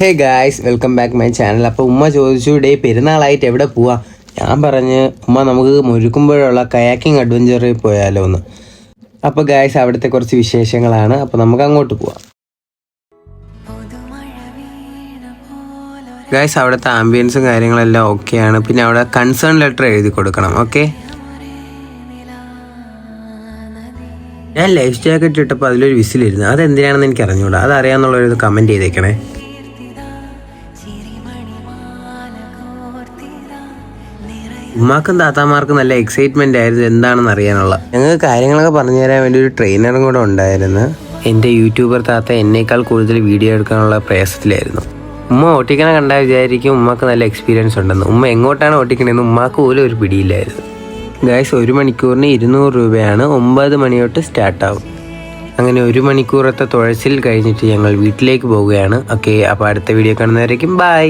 Hey guys, welcome back my channel. അപ്പോൾ ഉമ്മ ചോദിച്ചു, ഡേ പെരുന്നാളായിട്ട് എവിടെ പോവാ? ഞാൻ പറഞ്ഞ് ഉമ്മ നമുക്ക് മുരുക്കുമ്പോഴുള്ള കയാക്കിംഗ് അഡ്വഞ്ചറിൽ പോയാലോ എന്ന്. അപ്പോൾ ഗായ്സ്, അവിടുത്തെ കുറച്ച് വിശേഷങ്ങളാണ്. അപ്പോൾ നമുക്ക് അങ്ങോട്ട് പോവാം. ഗായ്സ്, അവിടുത്തെ ആംബിയൻസും കാര്യങ്ങളെല്ലാം ഓക്കെയാണ്. പിന്നെ അവിടെ കൺസേൺ ലെറ്റർ എഴുതി കൊടുക്കണം. ഓക്കെ, ഞാൻ ലൈഫ് ജാക്കറ്റ് ഇട്ടപ്പോൾ അതിലൊരു വിസിലിരുന്നു. അതെന്തിനാണെന്ന് എനിക്ക് അറിഞ്ഞൂടാ. അതറിയാമെന്നുള്ളൊരു കമൻറ്റ് ചെയ്തേക്കണേ. ഉമ്മാക്കും താത്താമാർക്കും നല്ല എക്സൈറ്റ്മെൻ്റ് ആയിരുന്നു എന്താണെന്ന് അറിയാനുള്ള. ഞങ്ങൾക്ക് കാര്യങ്ങളൊക്കെ പറഞ്ഞു തരാൻ വേണ്ടി ഒരു ട്രെയിനറും കൂടെ ഉണ്ടായിരുന്നു. എൻ്റെ യൂട്യൂബർ താത്ത എന്നേക്കാൾ കൂടുതൽ വീഡിയോ എടുക്കാനുള്ള പ്രയാസത്തിലായിരുന്നു. ഉമ്മ ഓട്ടിക്കണ കണ്ടാൽ വിചാരിക്കും ഉമ്മക്ക് നല്ല എക്സ്പീരിയൻസ് ഉണ്ടെന്ന്. ഉമ്മ എങ്ങോട്ടാണ് ഓട്ടിക്കണതെന്ന് ഉമ്മാക്ക് പോലും ഒരു പിടിയില്ലായിരുന്നു. ഗായ്സ്, 1 മണിക്കൂറിന് 200 രൂപയാണ്. 9 മണി തൊട്ട് സ്റ്റാർട്ടാവും. അങ്ങനെ 1 മണിക്കൂറത്തെ തുഴച്ചിൽ കഴിഞ്ഞിട്ട് ഞങ്ങൾ വീട്ടിലേക്ക് പോവുകയാണ്. ഓക്കെ, അപ്പോൾ അടുത്ത വീഡിയോ കാണുന്നവരേക്കും ബൈ.